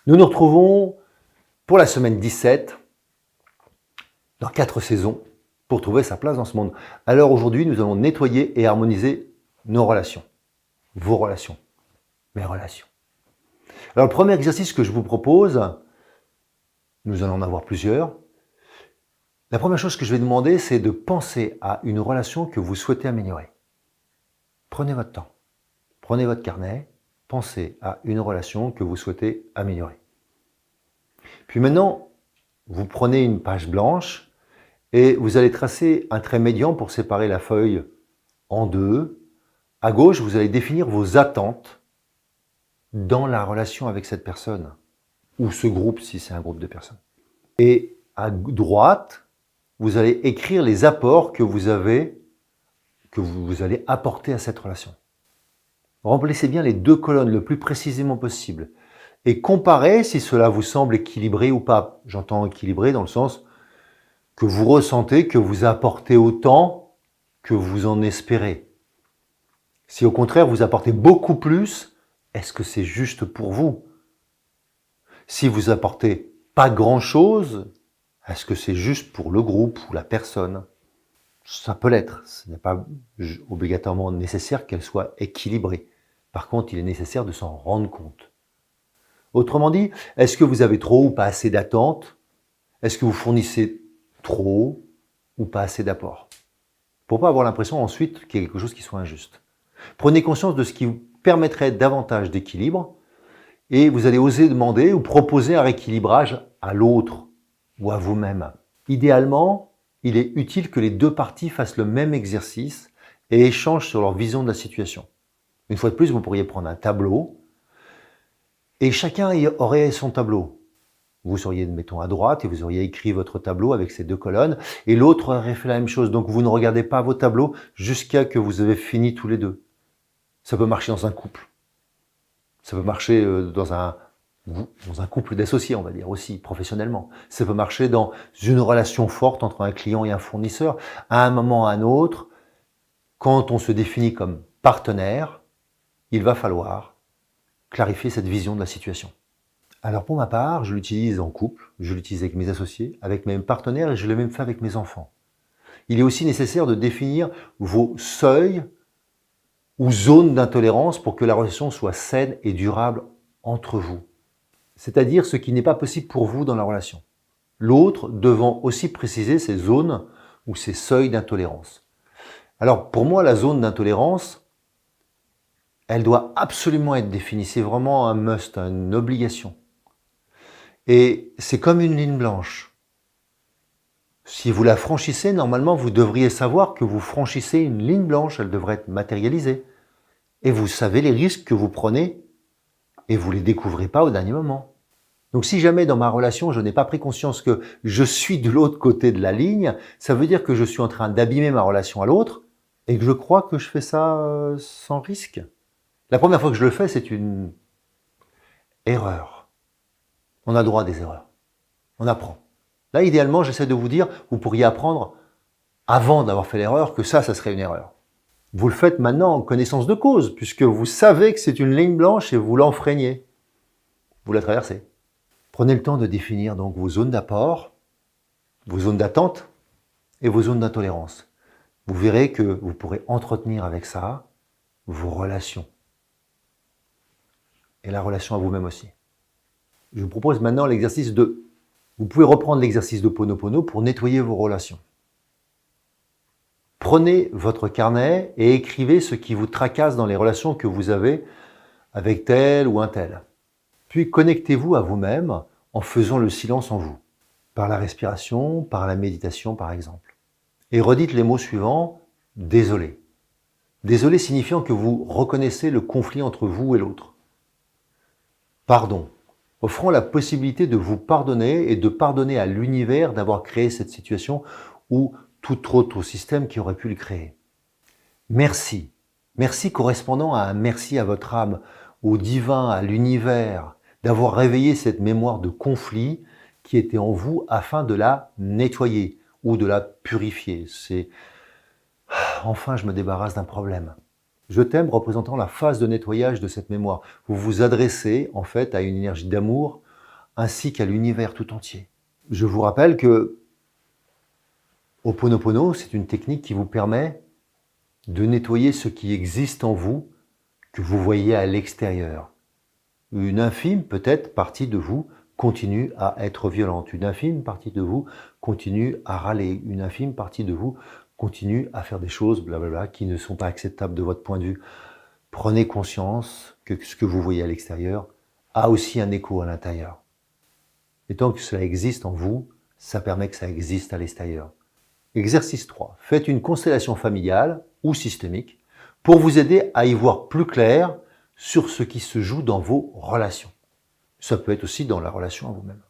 Nous nous retrouvons pour la semaine 17, dans 4 saisons, pour trouver sa place dans ce monde. Alors aujourd'hui, nous allons nettoyer et harmoniser nos relations. Vos relations. Mes relations. Alors le premier exercice que je vous propose, nous allons en avoir plusieurs. La première chose que je vais demander, c'est de penser à une relation que vous souhaitez améliorer. Prenez votre temps. Prenez votre carnet. Pensez à une relation que vous souhaitez améliorer. Puis maintenant, vous prenez une page blanche et vous allez tracer un trait médian pour séparer la feuille en deux. À gauche, vous allez définir vos attentes dans la relation avec cette personne, ou ce groupe si c'est un groupe de personnes. Et à droite, vous allez écrire les apports que vous allez apporter à cette relation. Remplissez bien les deux colonnes le plus précisément possible et comparez si cela vous semble équilibré ou pas. J'entends équilibré dans le sens que vous ressentez que vous apportez autant que vous en espérez. Si au contraire vous apportez beaucoup plus, est-ce que c'est juste pour vous? Si vous apportez pas grand-chose, est-ce que c'est juste pour le groupe ou la personne? Ça peut l'être, ce n'est pas obligatoirement nécessaire qu'elle soit équilibrée. Par contre, il est nécessaire de s'en rendre compte. Autrement dit, est-ce que vous avez trop ou pas assez d'attentes? Est-ce que vous fournissez trop ou pas assez d'apports? Pour ne pas avoir l'impression ensuite qu'il y a quelque chose qui soit injuste. Prenez conscience de ce qui vous permettrait davantage d'équilibre et vous allez oser demander ou proposer un rééquilibrage à l'autre ou à vous-même. Idéalement, il est utile que les deux parties fassent le même exercice et échangent sur leur vision de la situation. Une fois de plus, vous pourriez prendre un tableau et chacun aurait son tableau. Vous seriez, mettons, à droite et vous auriez écrit votre tableau avec ces deux colonnes et l'autre aurait fait la même chose. Donc vous ne regardez pas vos tableaux jusqu'à que vous avez fini tous les deux. Ça peut marcher dans un couple. Ça peut marcher dans un couple d'associés, on va dire aussi, professionnellement. Ça peut marcher dans une relation forte entre un client et un fournisseur. À un moment ou à un autre, quand on se définit comme partenaire, il va falloir clarifier cette vision de la situation. Alors pour ma part, je l'utilise en couple, je l'utilise avec mes associés, avec mes partenaires et je l'ai même fait avec mes enfants. Il est aussi nécessaire de définir vos seuils ou zones d'intolérance pour que la relation soit saine et durable entre vous. C'est-à-dire ce qui n'est pas possible pour vous dans la relation. L'autre devant aussi préciser ses zones ou ses seuils d'intolérance. Alors pour moi, la zone d'intolérance, elle doit absolument être définie. C'est vraiment un must, une obligation. Et c'est comme une ligne blanche. Si vous la franchissez, normalement, vous devriez savoir que vous franchissez une ligne blanche. Elle devrait être matérialisée. Et vous savez les risques que vous prenez et vous ne les découvrez pas au dernier moment. Donc si jamais dans ma relation, je n'ai pas pris conscience que je suis de l'autre côté de la ligne, ça veut dire que je suis en train d'abîmer ma relation à l'autre et que je crois que je fais ça sans risque. La première fois que je le fais, c'est une erreur. On a le droit à des erreurs. On apprend. Là, idéalement, j'essaie de vous dire, vous pourriez apprendre avant d'avoir fait l'erreur que ça serait une erreur. Vous le faites maintenant en connaissance de cause, puisque vous savez que c'est une ligne blanche et vous l'enfreignez. Vous la traversez. Prenez le temps de définir donc vos zones d'apport, vos zones d'attente et vos zones d'intolérance. Vous verrez que vous pourrez entretenir avec ça vos relations. Et la relation à vous-même aussi. Je vous propose maintenant l'exercice 2. Vous pouvez reprendre l'exercice de Ho'oponopono pour nettoyer vos relations. Prenez votre carnet et écrivez ce qui vous tracasse dans les relations que vous avez avec tel ou un tel. Puis connectez-vous à vous-même en faisant le silence en vous, par la respiration, par la méditation par exemple. Et redites les mots suivants, désolé. Désolé signifiant que vous reconnaissez le conflit entre vous et l'autre. Pardon, offrant la possibilité de vous pardonner et de pardonner à l'univers d'avoir créé cette situation ou tout autre système qui aurait pu le créer. Merci. Merci correspondant à un merci à votre âme, au divin, à l'univers, d'avoir réveillé cette mémoire de conflit qui était en vous afin de la nettoyer ou de la purifier. C'est « enfin je me débarrasse d'un problème ». Je t'aime représentant la phase de nettoyage de cette mémoire. Vous vous adressez en fait à une énergie d'amour ainsi qu'à l'univers tout entier. Je vous rappelle que Ho'oponopono, c'est une technique qui vous permet de nettoyer ce qui existe en vous, que vous voyez à l'extérieur. Une infime, peut-être, partie de vous continue à être violente. Une infime partie de vous continue à râler. Une infime partie de vous continue à faire des choses, blablabla, qui ne sont pas acceptables de votre point de vue. Prenez conscience que ce que vous voyez à l'extérieur a aussi un écho à l'intérieur. Et tant que cela existe en vous, ça permet que ça existe à l'extérieur. Exercice 3. Faites une constellation familiale ou systémique pour vous aider à y voir plus clair sur ce qui se joue dans vos relations. Ça peut être aussi dans la relation à vous-même.